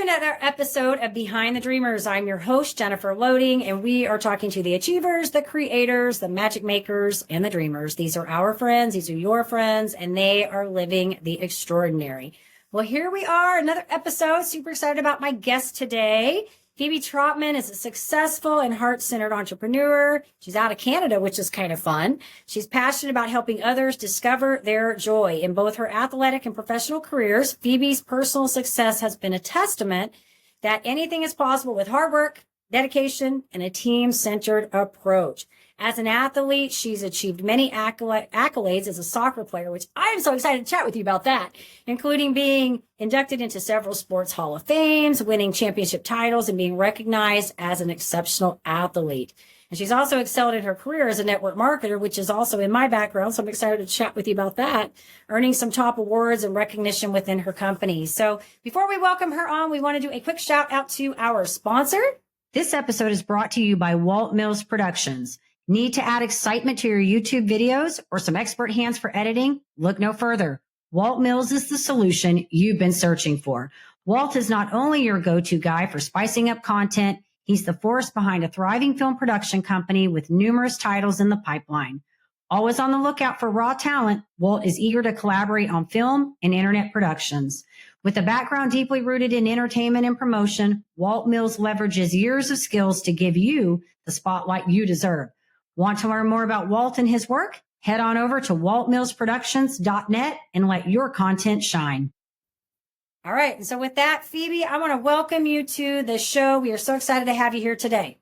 another episode of Behind the Dreamers. I'm your host, Jennifer Loading, and we are talking to the achievers, the creators, the magic makers, and the dreamers. These are our friends. These are your friends, and they are living the extraordinary. Well, here we are, another episode. Super excited about my guest today. Phebe Trotman is a successful and heart-centered entrepreneur. She's out of Canada, which is kind of fun. She's passionate about helping others discover their joy. In both her athletic and professional careers, Phoebe's personal success has been a testament that anything is possible with hard work, dedication, and a team-centered approach. As an athlete, she's achieved many accolades as a soccer player, which I am so excited to chat with you about that, including being inducted into several sports Hall of Fames, winning championship titles, and being recognized as an exceptional athlete. And she's also excelled in her career as a network marketer, which is also in my background, so I'm excited to chat with you about that, earning some top awards and recognition within her company. So before we welcome her on, we want to do a quick shout out to our sponsor. This episode is brought to you by Walt Mills Productions. Need to add excitement to your YouTube videos or some expert hands for editing? Look no further. Walt Mills is the solution you've been searching for. Walt is not only your go-to guy for spicing up content, he's the force behind a thriving film production company with numerous titles in the pipeline. Always on the lookout for raw talent, Walt is eager to collaborate on film and internet productions. With a background deeply rooted in entertainment and promotion, Walt Mills leverages years of skills to give you the spotlight you deserve. Want to learn more about Walt and his work? Head on over to waltmillsproductions.net and let your content shine. All right. And so with that, Phoebe, I want to welcome you to the show. We are so excited to have you here today.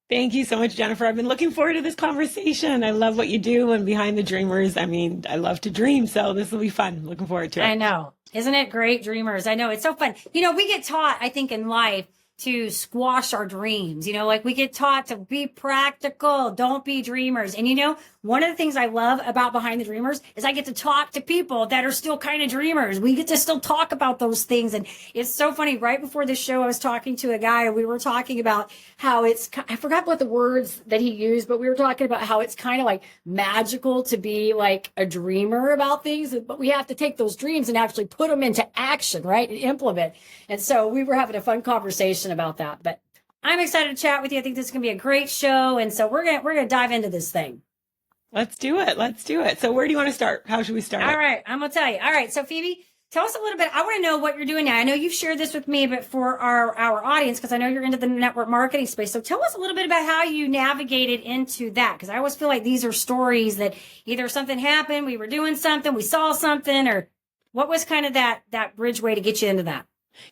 Thank you so much, Jennifer. I've been looking forward to this conversation. I love what you do, and Behind the Dreamers. I mean, I love to dream, so this will be fun. Looking forward to it. I know. Isn't it great, dreamers? I know. It's so fun. You know, we get taught, I think, in life to squash our dreams. You know, like we get taught to be practical, don't be dreamers. And you know, one of the things I love about Behind the Dreamers is I get to talk to people that are still kind of dreamers. We get to still talk about those things. And it's so funny. Right before this show, I was talking to a guy and we were talking about how I forgot what the words that he used, but we were talking about how it's kind of like magical to be like a dreamer about things, but we have to take those dreams and actually put them into action, right? And implement. And so we were having a fun conversation about that, but I'm excited to chat with you. I think this is going to be a great show. And so we're going to dive into this thing. Let's do it. Let's do it. So where do you want to start? How should we start? All right. I'm going to tell you. All right. So Phoebe, tell us a little bit. I want to know what you're doing now. I know you've shared this with me, but for our audience, because I know you're into the network marketing space. So tell us a little bit about how you navigated into that. Because I always feel like these are stories that either something happened, we were doing something, we saw something, or what was kind of that bridgeway to get you into that?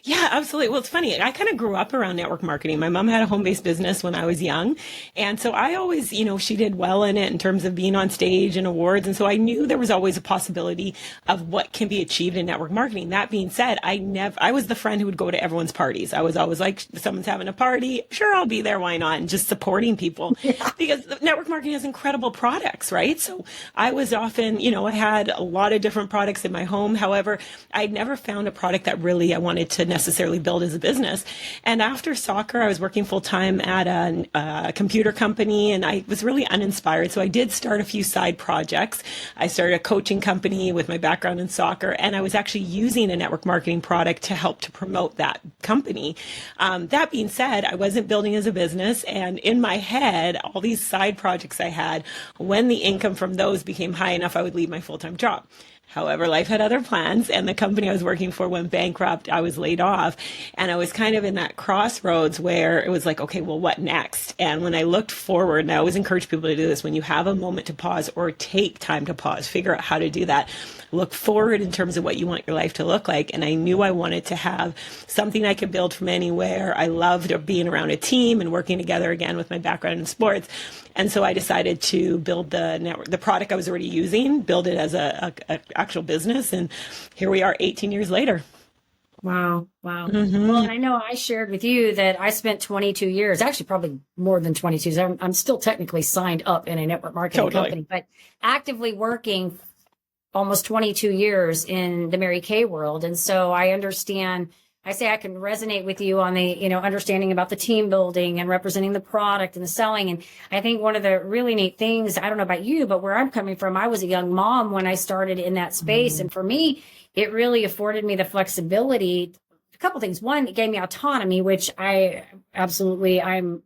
Yeah, absolutely. Well, it's funny. I kind of grew up around network marketing. My mom had a home-based business when I was young. And so I always, she did well in it in terms of being on stage and awards. And so I knew there was always a possibility of what can be achieved in network marketing. That being said, I was the friend who would go to everyone's parties. I was always like, someone's having a party. Sure, I'll be there. Why not? And just supporting people because network marketing has incredible products, right? So I was often, I had a lot of different products in my home. However, I'd never found a product that really I wanted to necessarily build as a business. And after soccer, I was working full time at a computer company and I was really uninspired. So I did start a few side projects. I started a coaching company with my background in soccer, and I was actually using a network marketing product to help to promote that company. That being said, I wasn't building as a business, and in my head, all these side projects I had, when the income from those became high enough, I would leave my full-time job. However, life had other plans, and the company I was working for went bankrupt. I was laid off, and I was kind of in that crossroads where it was like, okay, well, what next? And when I looked forward, and I always encourage people to do this, when you have a moment to pause or take time to pause, figure out how to do that. Look forward in terms of what you want your life to look like. And I knew I wanted to have something I could build from anywhere. I loved being around a team and working together again with my background in sports. And so I decided to build the product I was already using, build it as a actual business. And here we are 18 years later. Wow. Mm-hmm. Well, I know I shared with you that I spent 22 years, actually probably more than 22. I'm still technically signed up in a network marketing company, but actively working almost 22 years in the Mary Kay world. And so I understand, I say I can resonate with you on the, understanding about the team building and representing the product and the selling. And I think one of the really neat things, I don't know about you, but where I'm coming from, I was a young mom when I started in that space. Mm-hmm. And for me, it really afforded me the flexibility couple things. One, it gave me autonomy, which I'm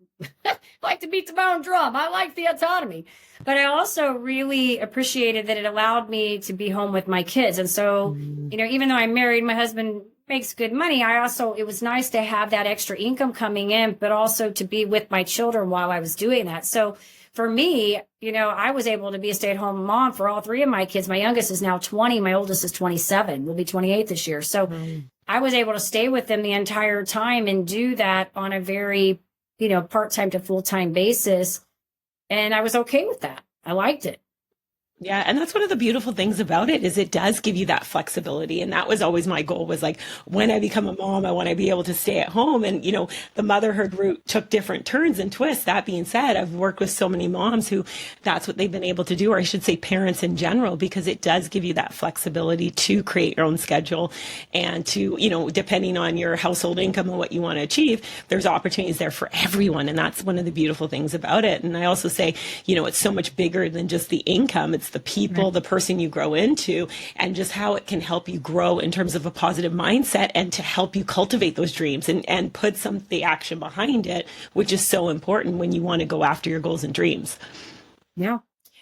like to beat the bone drum. I like the autonomy, but I also really appreciated that it allowed me to be home with my kids. And so, even though I'm married, my husband makes good money. It was nice to have that extra income coming in, but also to be with my children while I was doing that. So for me, I was able to be a stay-at-home mom for all three of my kids. My youngest is now 20. My oldest is 27. Will be 28 this year. So I was able to stay with them the entire time and do that on a very, part-time to full-time basis. And I was okay with that. I liked it. Yeah. And that's one of the beautiful things about it is it does give you that flexibility. And that was always my goal was like, when I become a mom, I want to be able to stay at home. And, the motherhood route took different turns and twists. That being said, I've worked with so many moms who that's what they've been able to do, or I should say parents in general, because it does give you that flexibility to create your own schedule and to, depending on your household income and what you want to achieve, there's opportunities there for everyone. And that's one of the beautiful things about it. And I also say, it's so much bigger than just the income. It's the people, the person you grow into, and just how it can help you grow in terms of a positive mindset and to help you cultivate those dreams and put the action behind it, which is so important when you want to go after your goals and dreams. Yeah.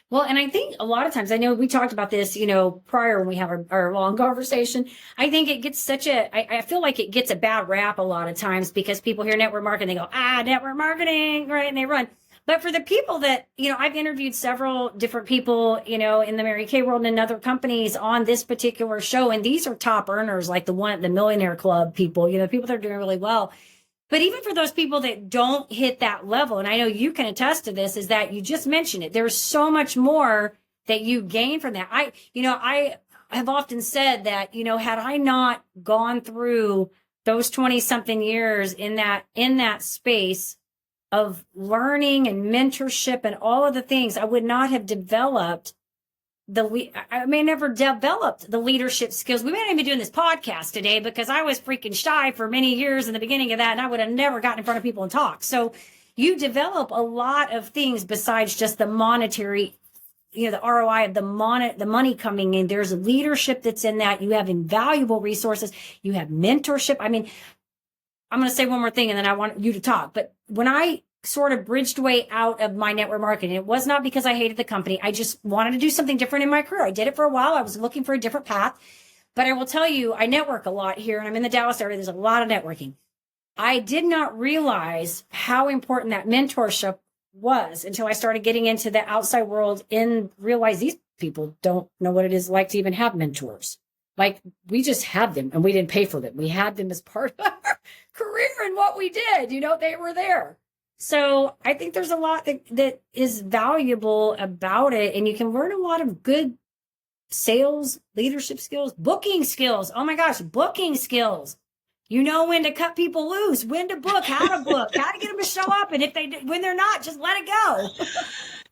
Well, and I think a lot of times, I know we talked about this, prior when we have our long conversation. I think it gets I feel like it gets a bad rap a lot of times because people hear network marketing, they go, network marketing, right? And they run. But for the people that, I've interviewed several different people, in the Mary Kay world and other companies on this particular show. And these are top earners, like the Millionaire Club people, people that are doing really well. But even for those people that don't hit that level, and I know you can attest to this, is that you just mentioned it. There's so much more that you gain from that. I have often said that, had I not gone through those 20 something years in that space of learning and mentorship and all of the things, I would not have developed never developed the leadership skills. We may not even be doing this podcast today because I was freaking shy for many years in the beginning of that, and I would have never gotten in front of people and talked. So you develop a lot of things besides just the monetary, the ROI of the money coming in. There's leadership that's in that. You have invaluable resources. You have mentorship. I mean, I'm going to say one more thing and then I want you to talk. But when I sort of bridged way out of my network marketing, it was not because I hated the company. I just wanted to do something different in my career. I did it for a while. I was looking for a different path. But I will tell you, I network a lot here, and I'm in the Dallas area. There's a lot of networking. I did not realize how important that mentorship was until I started getting into the outside world and realized these people don't know what it is like to even have mentors. Like, we just had them and we didn't pay for them. We had them as part of our career and what we did. They were there. So I think there's a lot that is valuable about it. And you can learn a lot of good sales, leadership skills, booking skills. Oh my gosh, booking skills. When to cut people loose, when to book, how to get them to show up. And when they're not, just let it go.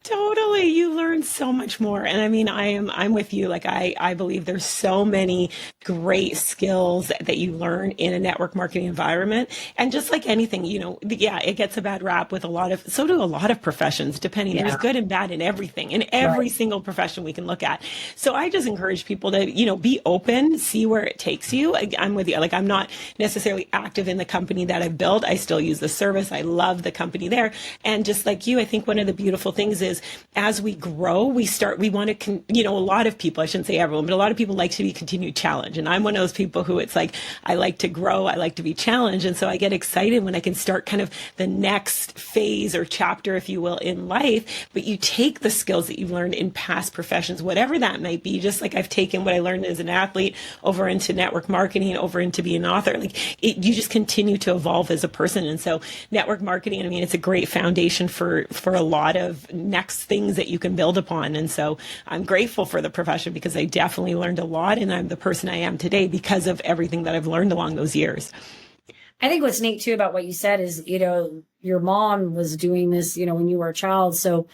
Totally. You learn so much more. And I mean, I'm with you. Like, I believe there's so many great skills that you learn in a network marketing environment. And just like anything, it gets a bad rap with so do a lot of professions, depending. There's good and bad in everything, in every single profession we can look at. So I just encourage people to, be open, see where it takes you. I'm with you. Like, I'm not necessarily active in the company that I've built. I still use the service. I love the company there. And just like you, I think one of the beautiful things is as we grow, we want to, a lot of people, I shouldn't say everyone, but a lot of people like to be continued challenge. And I'm one of those people who it's like, I like to grow. I like to be challenged. And so I get excited when I can start kind of the next phase or chapter, if you will, in life. But you take the skills that you've learned in past professions, whatever that might be, just like I've taken what I learned as an athlete over into network marketing, over into being an author. You just continue to evolve as a person. And so network marketing, I mean, it's a great foundation for a lot of next things that you can build upon. And so I'm grateful for the profession because I definitely learned a lot, and I'm the person I am today because of everything that I've learned along those years. I think what's neat too about what you said is, your mom was doing this, when you were a child. So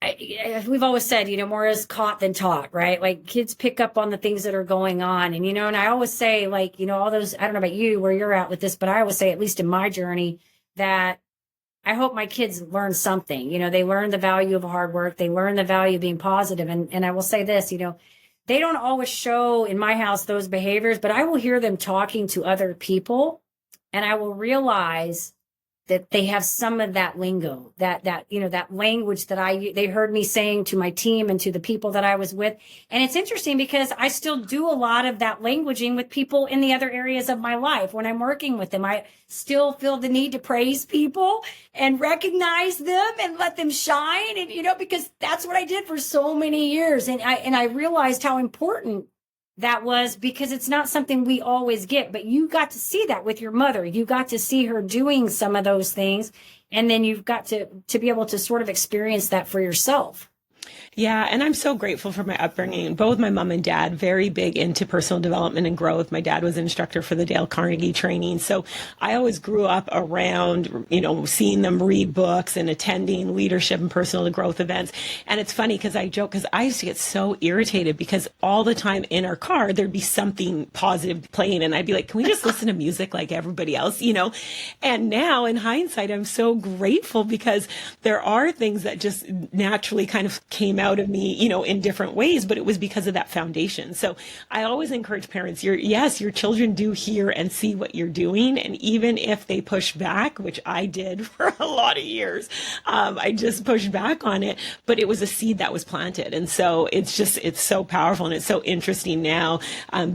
we've always said, more is caught than taught, right? Like, kids pick up on the things that are going on. And, and I always say, all those, I don't know about you, where you're at with this, but I always say, at least in my journey, that I hope my kids learn something. They learn the value of hard work. They learn the value of being positive. And I will say this, they don't always show in my house those behaviors, but I will hear them talking to other people, and I will realize that they have some of that lingo, that that language that they heard me saying to my team and to the people that I was with. And it's interesting because I still do a lot of that languaging with people in the other areas of my life. When I'm working with them, I still feel the need to praise people and recognize them and let them shine. And, because that's what I did for so many years. And I realized how important that was, because it's not something we always get, but you got to see that with your mother. You got to see her doing some of those things. And then you've got to be able to sort of experience that for yourself. Yeah, and I'm so grateful for my upbringing. Both my mom and dad, very big into personal development and growth. My dad was an instructor for the Dale Carnegie training. So I always grew up around, seeing them read books and attending leadership and personal growth events. And it's funny because I joke, because I used to get so irritated because all the time in our car, there'd be something positive playing. And I'd be like, can we just listen to music like everybody else, And now in hindsight, I'm so grateful because there are things that just naturally kind of came out of me, in different ways, but it was because of that foundation. So I always encourage parents, your children do hear and see what you're doing. And even if they push back, which I did for a lot of years, I just pushed back on it, but it was a seed that was planted. And so it's so powerful. And it's so interesting now,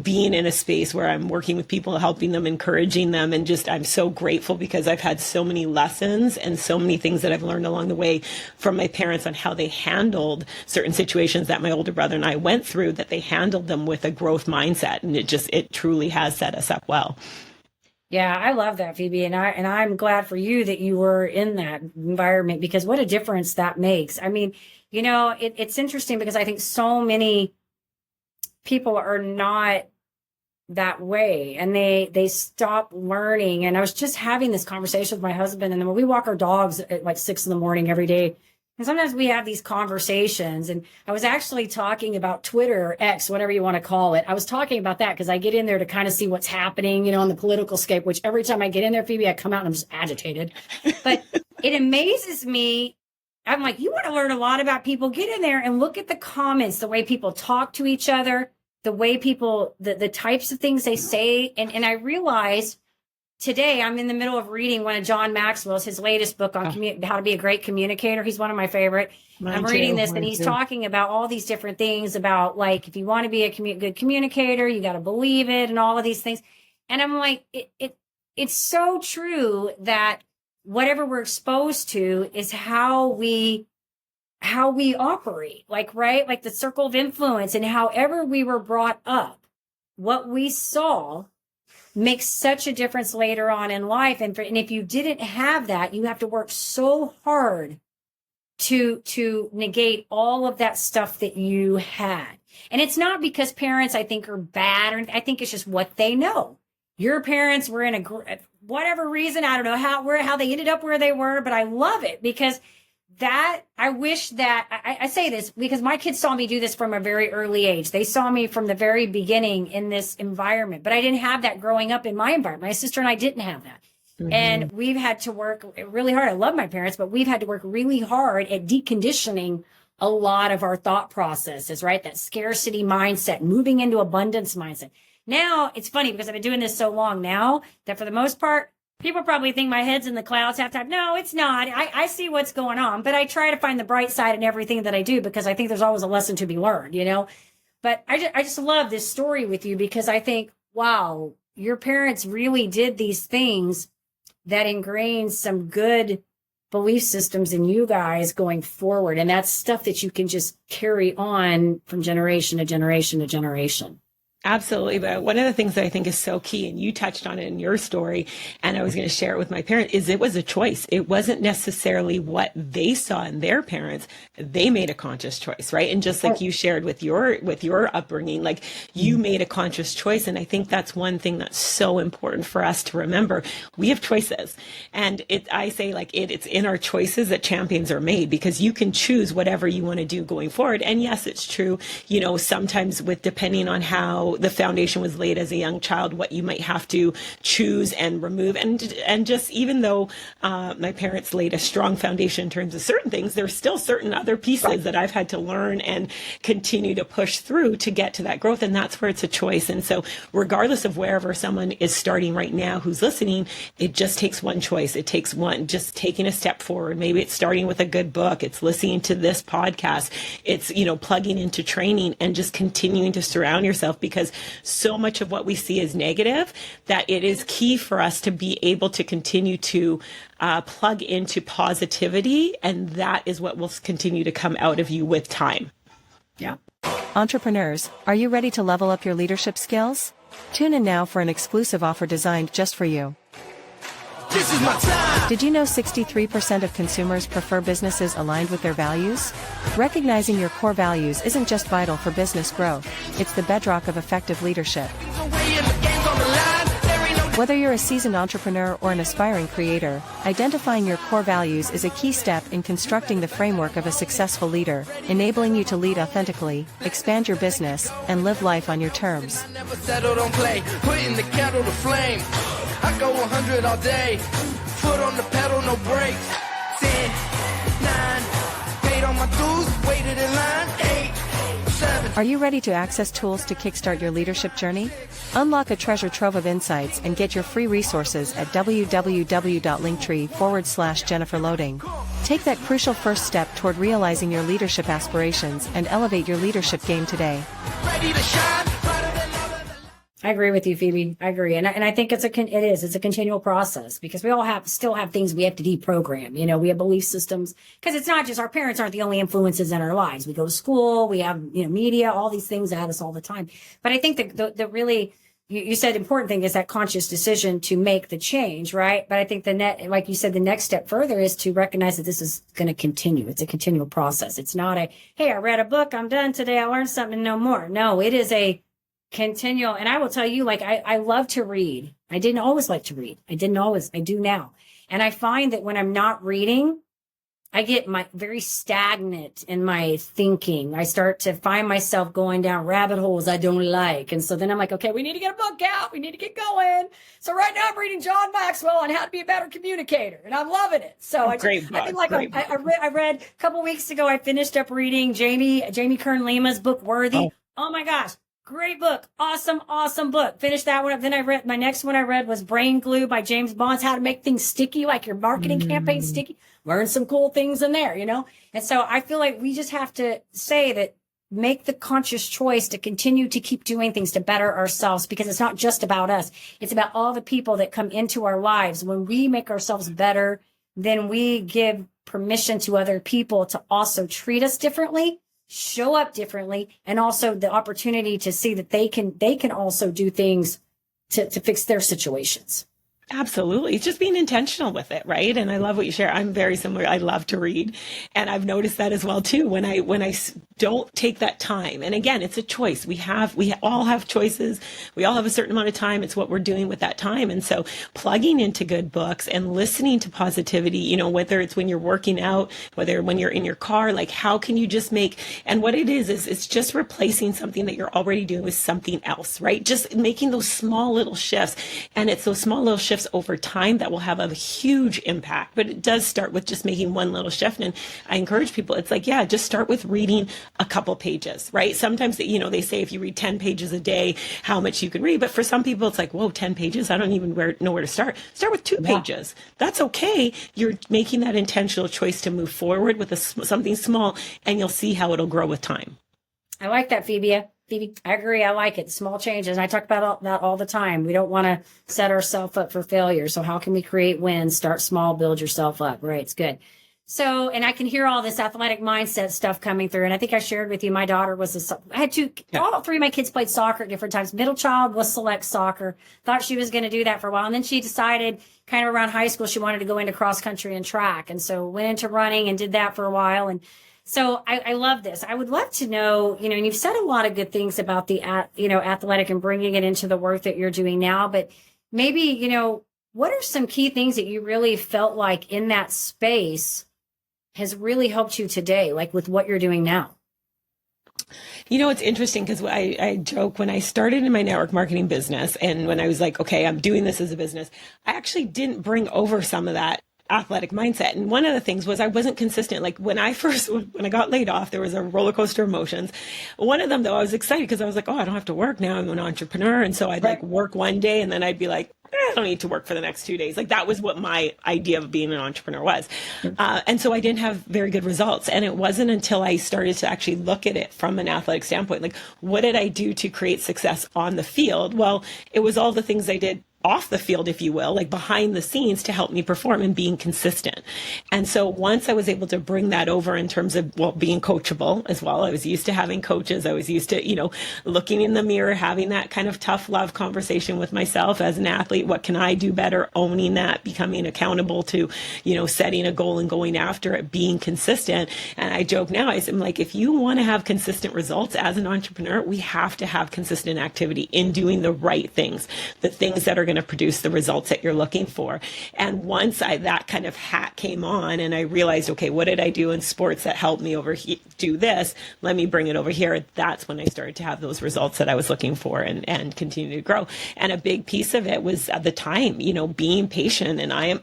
being in a space where I'm working with people, helping them, encouraging them. And I'm so grateful because I've had so many lessons and so many things that I've learned along the way from my parents on how they handled certain situations that my older brother and I went through, that they handled them with a growth mindset. And it truly has set us up well. Yeah, I love that, Phoebe. And I'm glad for you that you were in that environment, because what a difference that makes. I mean, it's interesting because I think so many people are not that way, and they stop learning. And I was just having this conversation with my husband, and then when we walk our dogs at like 6 a.m. every day, and sometimes we have these conversations, and I was actually talking about Twitter or X, whatever you want to call it. I was talking about that because I get in there to kind of see what's happening, on the political scape, which every time I get in there, Phoebe, I come out and I'm just agitated. But it amazes me. I'm like, you want to learn a lot about people? Get in there and look at the comments, the way people talk to each other, the way people, the types of things they say. And I realized today I'm in the middle of reading one of John Maxwell's, his latest book on how to be a great communicator. He's one of my favorite. I'm reading this, and he's talking about all these different things about, like, if you want to be a good communicator, you got to believe it and all of these things. And I'm like, it's so true that whatever we're exposed to is how we operate, right? Like the circle of influence, and however we were brought up, what we saw makes such a difference later on in life. And if you didn't have that, you have to work so hard to negate all of that stuff that you had. And it's not because parents, I think, are bad, or I think it's just what they know. Your parents were in whatever reason, I don't know how they ended up where they were, but I love it because I wish that I say this because my kids saw me do this from a very early age. They saw me from the very beginning in this environment, but I didn't have that growing up in my environment. My sister and I didn't have that. Mm-hmm. And we've had to work really hard. I love my parents, but we've had to work really hard at deconditioning a lot of our thought processes, right? That scarcity mindset, moving into abundance mindset. Now it's funny because I've been doing this so long now that for the most part, people probably think my head's in the clouds half the time. No, it's not. I see what's going on, but I try to find the bright side in everything that I do because I think there's always a lesson to be learned, But I just love this story with you because I think, wow, your parents really did these things that ingrained some good belief systems in you guys going forward. And that's stuff that you can just carry on from generation to generation to generation. Absolutely. But one of the things that I think is so key, and you touched on it in your story, and I was going to share it with my parents, is it was a choice. It wasn't necessarily what they saw in their parents. They made a conscious choice, right? And just like you shared with your upbringing, like you made a conscious choice. And I think that's one thing that's so important for us to remember. We have choices. And I say it's in our choices that champions are made, because you can choose whatever you want to do going forward. And yes, it's true, sometimes depending on how the foundation was laid as a young child, what you might have to choose and remove. And just even though my parents laid a strong foundation in terms of certain things, there's still certain other pieces that I've had to learn and continue to push through to get to that growth. And that's where it's a choice. And so regardless of wherever someone is starting right now who's listening, it just takes one choice. It takes one, just taking a step forward. Maybe it's starting with a good book. It's listening to this podcast. It's, plugging into training and just continuing to surround yourself, because so much of what we see is negative, that it is key for us to be able to continue to plug into positivity. And that is what will continue to come out of you with time. Yeah. Entrepreneurs, are you ready to level up your leadership skills? Tune in now for an exclusive offer designed just for you. This is my time. Did you know 63% of consumers prefer businesses aligned with their values? Recognizing your core values isn't just vital for business growth, it's the bedrock of effective leadership. Whether you're a seasoned entrepreneur or an aspiring creator, identifying your core values is a key step in constructing the framework of a successful leader, enabling you to lead authentically, expand your business, and live life on your terms. Never settle, don't play. Putting the kettle to flame. I go 100 all day. Foot on the pedal, no brakes. 10, 9, paid all my dues, waited in line. 8, 7. Are you ready to access tools to kickstart your leadership journey? Unlock a treasure trove of insights and get your free resources at www.linktree/Jennifer Loading. Take that crucial first step toward realizing your leadership aspirations and elevate your leadership game today. Ready to shine. I agree with you, Phoebe. I agree. And I think it's a continual process, because we all still have things we have to deprogram. We have belief systems, because it's not just our parents aren't the only influences in our lives. We go to school, we have, media, all these things at us all the time. But I think the really, you said important thing is that conscious decision to make the change, right? But I think like you said, the next step further is to recognize that this is going to continue. It's a continual process. It's not hey, I read a book, I'm done today, I learned something, no more. No, it is a continual. And I will tell you, I love to read. I didn't always like to read. I do now. And I find that when I'm not reading, I get very stagnant in my thinking. I start to find myself going down rabbit holes I don't like. And so then I'm like, okay, we need to get a book out. We need to get going. So right now I'm reading John Maxwell on how to be a better communicator, and I'm loving it. So I think I read a couple weeks ago, I finished up reading Jamie Kern Lima's book, Worthy. Oh my gosh. Great book. Awesome book. Finished that one up. Then my next one I read was Brain Glue by James Bonds, how to make things sticky, like your marketing campaign sticky. Learn some cool things in there, And so I feel like we just have to say that, make the conscious choice to continue to keep doing things to better ourselves, because it's not just about us. It's about all the people that come into our lives. When we make ourselves better, then we give permission to other people to also treat us differently, show up differently, and also the opportunity to see that they can also do things to fix their situations. Absolutely. It's just being intentional with it, right? And I love what you share. I'm very similar. I love to read. And I've noticed that as well too. When I don't take that time. And again, it's a choice. We all have choices. We all have a certain amount of time. It's what we're doing with that time. And so plugging into good books and listening to positivity, whether it's when you're working out, whether when you're in your car, like how can you just and what it is it's just replacing something that you're already doing with something else, right? Just making those small little shifts. And it's those small little shifts over time that will have a huge impact. But it does start with just making one little shift. And I encourage people, it's like, just start with reading a couple pages, right? Sometimes, they say if you read 10 pages a day, how much you can read. But for some people, it's like, whoa, 10 pages? I don't even know where to start. Start with 2 pages. That's okay. You're making that intentional choice to move forward with something small, and you'll see how it'll grow with time. I like that, Phoebe. I agree. I like it. Small changes. I talk about that all the time. We don't want to set ourselves up for failure. So how can we create wins? Start small, build yourself up. Right. It's good. So, and I can hear all this athletic mindset stuff coming through. And I think I shared with you, my daughter I had all 3 of my kids played soccer at different times. Middle child was select soccer. Thought she was going to do that for a while. And then she decided kind of around high school, she wanted to go into cross country and track. And so went into running and did that for a while. And so I love this. I would love to know, and you've said a lot of good things about the, athletic and bringing it into the work that you're doing now, but maybe, what are some key things that you really felt like in that space has really helped you today, like with what you're doing now? You know, it's interesting because I joke when I started in my network marketing business and when I was like, okay, I'm doing this as a business, I actually didn't bring over some of that athletic mindset. And one of the things was I wasn't consistent. Like when I got laid off, there was a roller coaster of emotions. One of them though, I was excited because I was like, oh, I don't have to work now. I'm an entrepreneur. And so I'd like work one day and then I'd be like, I don't need to work for the next 2 days. Like that was what my idea of being an entrepreneur was. And so I didn't have very good results. And it wasn't until I started to actually look at it from an athletic standpoint, like what did I do to create success on the field? Well, it was all the things I did off the field, if you will, like behind the scenes to help me perform and being consistent. And so once I was able to bring that over in terms of, well, being coachable as well, I was used to having coaches. I was used to, looking in the mirror, having that kind of tough love conversation with myself as an athlete. What can I do better? Owning that, becoming accountable to, setting a goal and going after it, being consistent. And I joke now, I'm like, if you want to have consistent results as an entrepreneur, we have to have consistent activity in doing the right things, the things that are going to produce the results that you're looking for. And once that kind of hat came on and I realized, okay, what did I do in sports that helped me do this? Let me bring it over here. That's when I started to have those results that I was looking for and continue to grow. And a big piece of it was at the time, being patient. And I am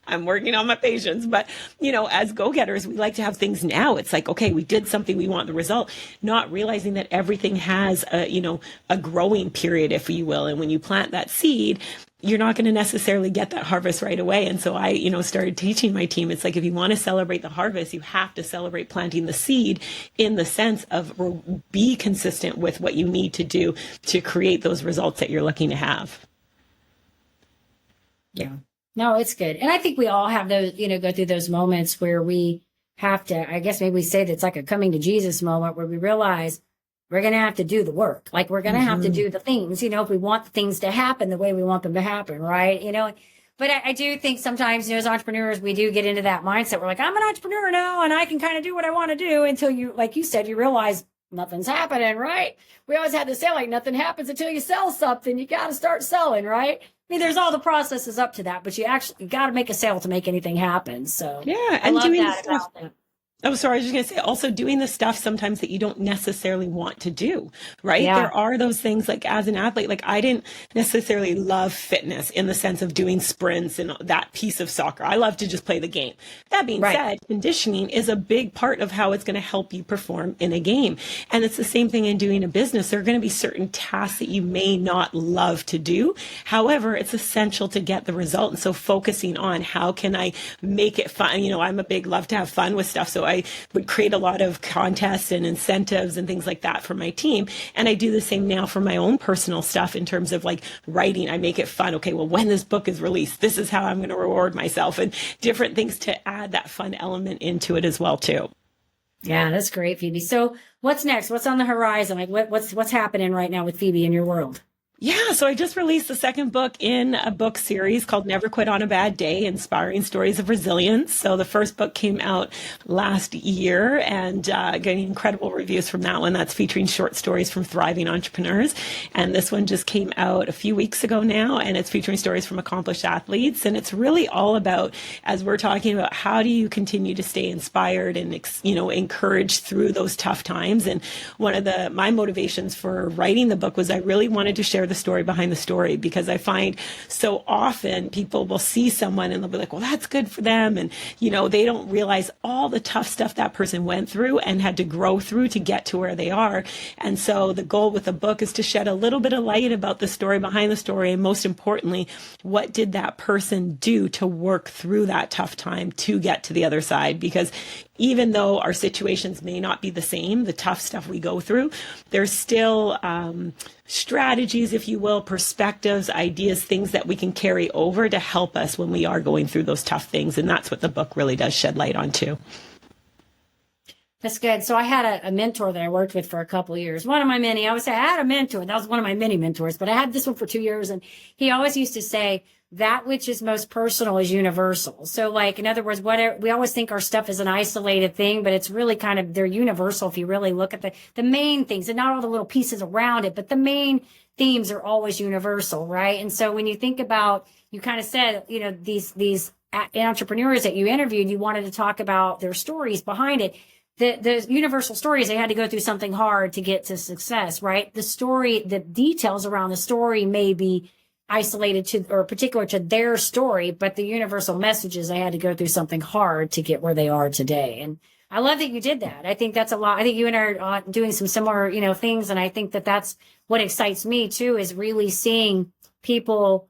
I'm working on my patience, but as go-getters, we like to have things now. It's like, okay, we did something, we want the result, not realizing that everything has a growing period, if you will. And when you plant that seed, you're not going to necessarily get that harvest right away. And so I, started teaching my team. It's like, if you want to celebrate the harvest, you have to celebrate planting the seed in the sense of be consistent with what you need to do to create those results that you're looking to have. Yeah. No, it's good. And I think we all have those, go through those moments where we have to, I guess maybe we say that it's like a coming to Jesus moment where we realize we're going to have to do the work. Like we're going to have to do the things, if we want things to happen the way we want them to happen. Right. But I do think sometimes, as entrepreneurs, we do get into that mindset. We're like, I'm an entrepreneur now and I can kind of do what I want to do until you, like you said, you realize nothing's happening. Right. We always had to say like nothing happens until you sell something. You got to start selling. Right. There's all the processes up to that, but you got to make a sale to make anything happen. So yeah, and doing stuff. Oh, sorry. I was just going to say also doing the stuff sometimes that you don't necessarily want to do, right? Yeah. There are those things like as an athlete, like I didn't necessarily love fitness in the sense of doing sprints and that piece of soccer. I love to just play the game. That being said, conditioning is a big part of how it's going to help you perform in a game. And it's the same thing in doing a business. There are going to be certain tasks that you may not love to do. However, it's essential to get the result. And so focusing on how can I make it fun? I'm a big love to have fun with stuff. So I would create a lot of contests and incentives and things like that for my team. And I do the same now for my own personal stuff in terms of like writing. I make it fun. Okay, well, when this book is released, this is how I'm going to reward myself and different things to add that fun element into it as well, too. Yeah, that's great, Phoebe. So what's next? What's on the horizon? Like what's happening right now with Phoebe in your world? Yeah, so I just released the second book in a book series called Never Quit on a Bad Day, Inspiring Stories of Resilience. So the first book came out last year and getting incredible reviews from that one. That's featuring short stories from thriving entrepreneurs. And this one just came out a few weeks ago now, and it's featuring stories from accomplished athletes. And it's really all about, as we're talking about, how do you continue to stay inspired and, encouraged through those tough times. And one of my motivations for writing the book was I really wanted to share the story behind the story, because I find so often people will see someone and they'll be like, well, that's good for them. And, they don't realize all the tough stuff that person went through and had to grow through to get to where they are. And so the goal with the book is to shed a little bit of light about the story behind the story. And most importantly, what did that person do to work through that tough time to get to the other side? Because even though our situations may not be the same, the tough stuff we go through, there's still strategies, if you will, perspectives, ideas, things that we can carry over to help us when we are going through those tough things. And that's what the book really does shed light on too. That's good. So I had a mentor that I worked with for a couple of years. One of my many, I would say I had a mentor. That was one of my many mentors, but I had this one for 2 years. And he always used to say, that which is most personal is universal. So like, in other words, we always think our stuff is an isolated thing, but it's really kind of, they're universal if you really look at the main things and not all the little pieces around it, but the main themes are always universal, right? And so when you think about, you kind of said, these entrepreneurs that you interviewed, you wanted to talk about their stories behind it. the universal story is they had to go through something hard to get to success, right? The story, the details around the story may be isolated to or particular to their story, but the universal message is they had to go through something hard to get where they are today. And I love that you did that. I think that's a lot. I think you and I are doing some similar, things. And I think that that's what excites me too, is really seeing people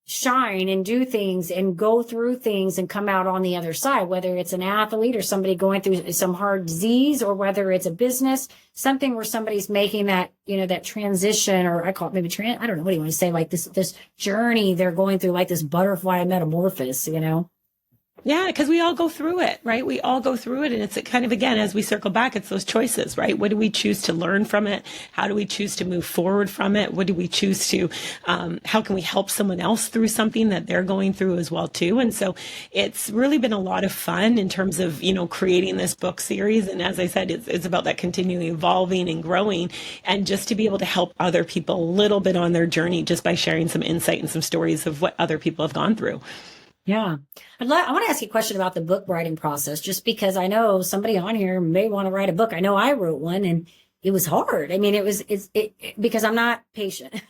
shine and do things and go through things and come out on the other side, whether it's an athlete or somebody going through some hard disease, or whether it's a business, something where somebody's making that, that transition, or I call it maybe I don't know, what do you want to say? Like this journey they're going through, like this butterfly metamorphosis, Yeah, because we all go through it, right? We all go through it. And it's kind of, again, as we circle back, it's those choices, right? What do we choose to learn from it? How do we choose to move forward from it? What do we choose to, how can we help someone else through something that they're going through as well, too? And so it's really been a lot of fun in terms of, creating this book series. And as I said, it's about that continually evolving and growing, and just to be able to help other people a little bit on their journey just by sharing some insight and some stories of what other people have gone through. Yeah. I want to ask you a question about the book writing process, just because I know somebody on here may want to write a book. I know I wrote one and it was hard. I mean, it's because I'm not patient.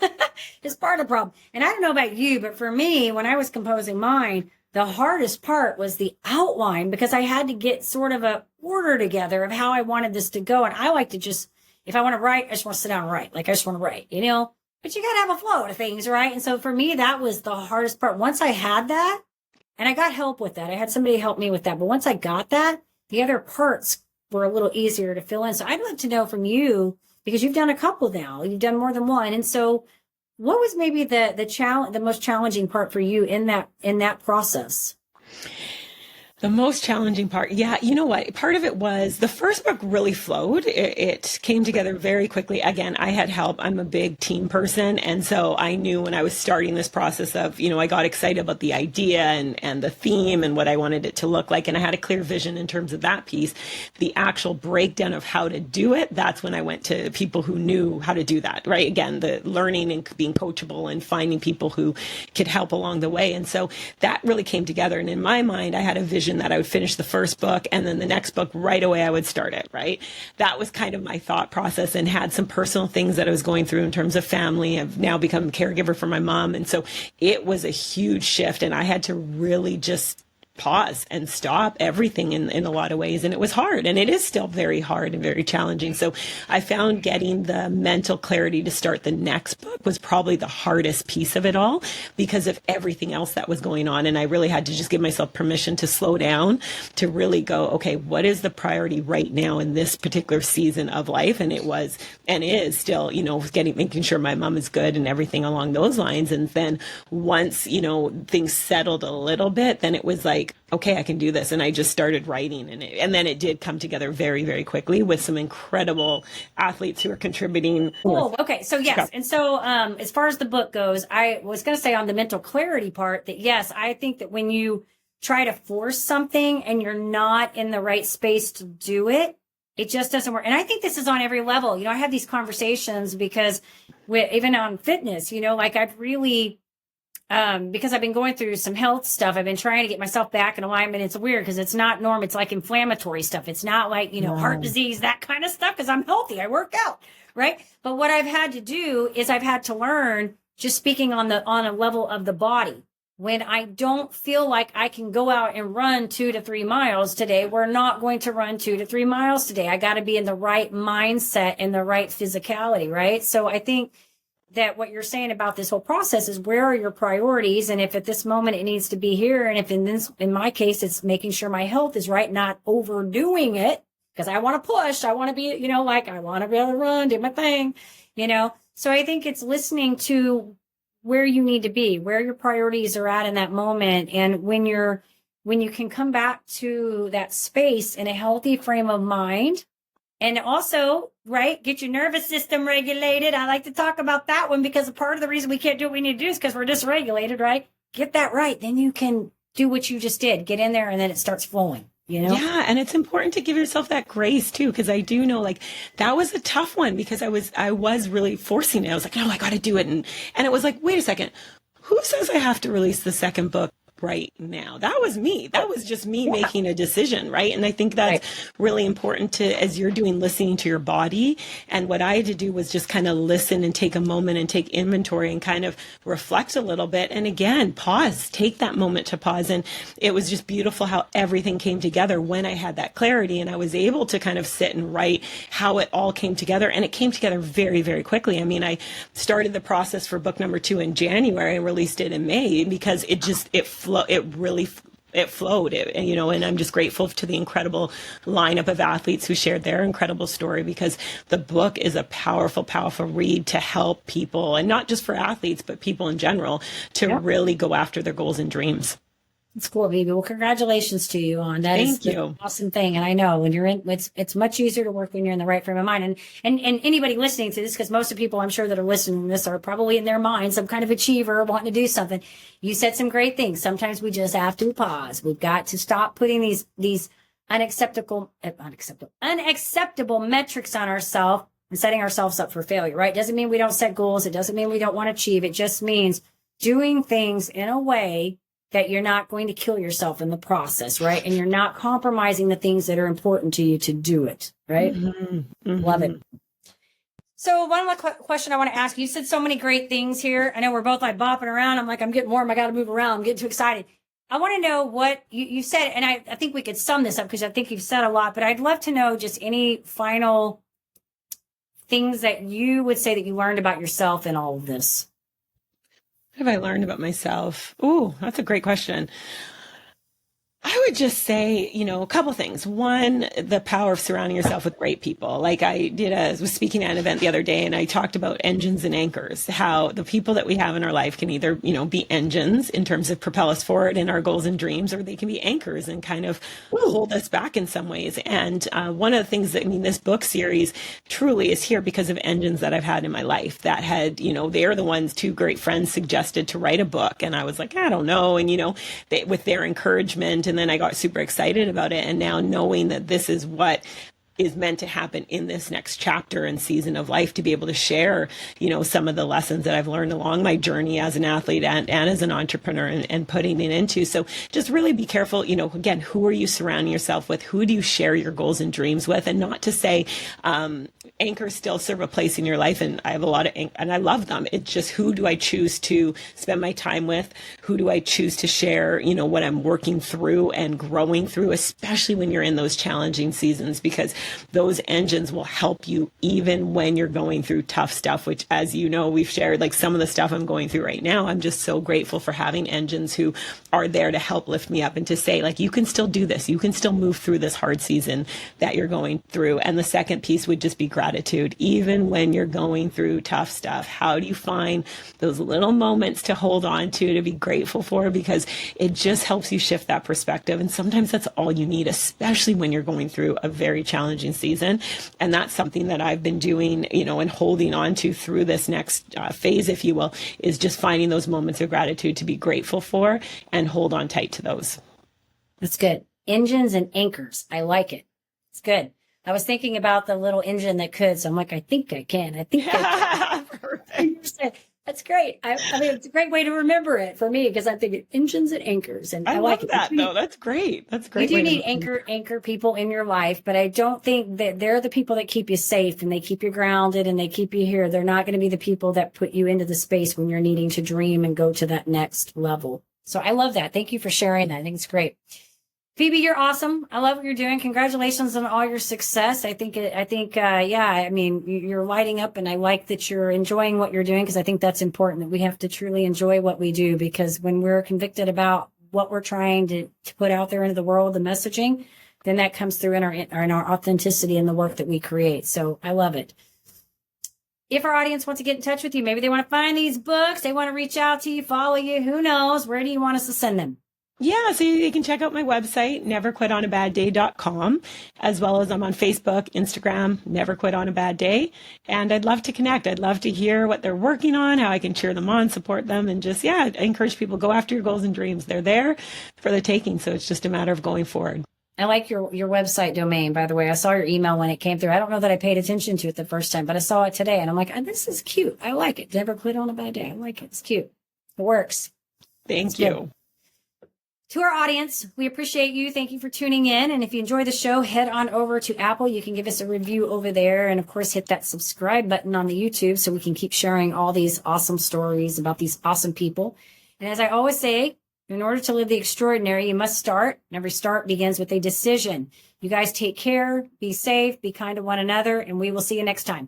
It's part of the problem. And I don't know about you, but for me, when I was composing mine, the hardest part was the outline, because I had to get sort of a order together of how I wanted this to go. And I like to just, if I want to write, I just want to sit down and write. Like, I just want to write, but you got to have a flow to things, right? And so for me, that was the hardest part. Once I had that, and I got help with that. I had somebody help me with that. But once I got that, the other parts were a little easier to fill in. So I'd love to know from you, because you've done a couple now, you've done more than one. And so what was maybe the most challenging part for you in that process? The most challenging part, yeah, you know what? Part of it was the first book really flowed. It came together very quickly. Again, I had help. I'm a big team person. And so I knew when I was starting this process of, I got excited about the idea and the theme and what I wanted it to look like. And I had a clear vision in terms of that piece. The actual breakdown of how to do it, that's when I went to people who knew how to do that, right? Again, the learning and being coachable and finding people who could help along the way. And so that really came together. And in my mind, I had a vision that I would finish the first book, and then the next book right away I would start it, right? That was kind of my thought process, and had some personal things that I was going through in terms of family. I've now become a caregiver for my mom. And so it was a huge shift, and I had to really just pause and stop everything in a lot of ways. And it was hard, and it is still very hard and very challenging. So I found getting the mental clarity to start the next book was probably the hardest piece of it all, because of everything else that was going on. And I really had to just give myself permission to slow down, to really go, okay, what is the priority right now in this particular season of life? And it was, and is still, making sure my mom is good and everything along those lines. And then once, things settled a little bit, then it was like, okay, I can do this. And I just started writing, and then it did come together very, very quickly with some incredible athletes who are contributing. Cool. Okay. So yes. And so, as far as the book goes, I was going to say on the mental clarity part that yes, I think that when you try to force something and you're not in the right space to do it, it just doesn't work. And I think this is on every level. I have these conversations because even on fitness, like I've really, because I've been going through some health stuff, I've been trying to get myself back in alignment. It's weird because it's not normal. It's like inflammatory stuff. It's not like, heart disease, that kind of stuff, because I'm healthy. I work out, right? But what I've had to do is I've had to learn, just speaking on a level of the body. When I don't feel like I can go out and run 2 to 3 miles today, we're not going to run 2 to 3 miles today. I got to be in the right mindset and the right physicality, right? So I think that what you're saying about this whole process is, where are your priorities? And if at this moment it needs to be here, and if in my case, it's making sure my health is right, not overdoing it, because I want to push, I want to be, like I want to be able to run, do my thing, So I think it's listening to where you need to be, where your priorities are at in that moment. And when you can come back to that space in a healthy frame of mind. And also, right, get your nervous system regulated. I like to talk about that one, because a part of the reason we can't do what we need to do is because we're dysregulated, right? Get that right. Then you can do what you just did. Get in there, and then it starts flowing, Yeah. And it's important to give yourself that grace too, because I do know, like, that was a tough one, because I was really forcing it. I was like, no, I got to do it. And it was like, wait a second, who says I have to release the second book right now. That was me. That was just me making a decision, right? And I think that's really important to, as you're doing, listening to your body. And what I had to do was just kind of listen and take a moment and take inventory and kind of reflect a little bit. And again, pause, take that moment to pause. And it was just beautiful how everything came together when I had that clarity, and I was able to kind of sit and write how it all came together. And it came together very, very quickly. I mean, I started the process for book number 2 in January and released it in May because it flowed, and I'm just grateful to the incredible lineup of athletes who shared their incredible story, because the book is a powerful, powerful read to help people, and not just for athletes, but people in general, to really go after their goals and dreams. It's cool, baby. Well, congratulations to you on that. Thank you. An awesome thing. And I know when you're in, it's much easier to work when you're in the right frame of mind. And anybody listening to this, because most of the people I'm sure that are listening to this are probably in their mind some kind of achiever wanting to do something. You said some great things. Sometimes we just have to pause. We've got to stop putting these unacceptable metrics on ourselves and setting ourselves up for failure, right? Doesn't mean we don't set goals. It doesn't mean we don't want to achieve. It just means doing things in a way that you're not going to kill yourself in the process, right? And you're not compromising the things that are important to you to do it, right? Mm-hmm. Mm-hmm. Love it. So one more question I want to ask you. You said so many great things here. I know we're both like bopping around. I'm like, I'm getting warm. I got to move around. I'm getting too excited. I want to know what you said, and I think we could sum this up because I think you've said a lot, but I'd love to know just any final things that you would say that you learned about yourself in all of this. What have I learned about myself? Ooh, that's a great question. I would just say, a couple things. One, the power of surrounding yourself with great people. Like I was speaking at an event the other day, and I talked about engines and anchors, how the people that we have in our life can either, be engines in terms of propel us forward in our goals and dreams, or they can be anchors and kind of hold us back in some ways. And one of the things that, this book series truly is here because of engines that I've had in my life that had, they're the ones, 2 great friends suggested to write a book. And I was like, I don't know. And, with their encouragement, and then I got super excited about it. And now knowing that this is what is meant to happen in this next chapter and season of life, to be able to share, some of the lessons that I've learned along my journey as an athlete and as an entrepreneur, and putting it into. So just really be careful, again, who are you surrounding yourself with? Who do you share your goals and dreams with? And not to say, anchors still serve a place in your life, and I have a lot of, and I love them. It's just, who do I choose to spend my time with? Who do I choose to share, what I'm working through and growing through, especially when you're in those challenging seasons, because those engines will help you even when you're going through tough stuff, which, as you know, we've shared, like some of the stuff I'm going through right now. I'm just so grateful for having engines who are there to help lift me up and to say, like, you can still do this. You can still move through this hard season that you're going through. And the second piece would just be gratitude. Even when you're going through tough stuff, how do you find those little moments to hold on to be grateful for? Because it just helps you shift that perspective. And sometimes that's all you need, especially when you're going through a very challenging season. And that's something that I've been doing, and holding on to through this next phase, if you will, is just finding those moments of gratitude to be grateful for and hold on tight to those. That's good. Engines and anchors. I like it. It's good. I was thinking about the little engine that could, so I'm like, I think I can. I can. Perfect. That's great. I mean, it's a great way to remember it for me, because I'm thinking engines and anchors, and I like love that, though. That's great. That's great. You do need anchor people in your life, but I don't think that they're the people that keep you safe and they keep you grounded and they keep you here. They're not going to be the people that put you into the space when you're needing to dream and go to that next level. So I love that. Thank you for sharing that. I think it's great. Phebe, you're awesome. I love what you're doing. Congratulations on all your success. You're lighting up, and I like that you're enjoying what you're doing, because I think that's important, that we have to truly enjoy what we do, because when we're convicted about what we're trying to put out there into the world, the messaging, then that comes through in our authenticity in the work that we create. So I love it. If our audience wants to get in touch with you, maybe they want to find these books, they want to reach out to you, follow you, who knows, where do you want us to send them? Yeah, so you can check out my website, neverquitonabadday.com, as well as I'm on Facebook, Instagram, Never Quit on a Bad Day. And I'd love to connect. I'd love to hear what they're working on, how I can cheer them on, support them, and just, I encourage people, go after your goals and dreams. They're there for the taking, so it's just a matter of going forward. I like your website domain, by the way. I saw your email when it came through. I don't know that I paid attention to it the first time, but I saw it today, and I'm like, this is cute. I like it. Never Quit on a Bad Day. I like it. It's cute. It works. Thank you. To our audience, we appreciate you. Thank you for tuning in. And if you enjoy the show, head on over to Apple. You can give us a review over there. And of course, hit that subscribe button on the YouTube so we can keep sharing all these awesome stories about these awesome people. And as I always say, in order to live the extraordinary, you must start. And every start begins with a decision. You guys take care, be safe, be kind to one another, and we will see you next time.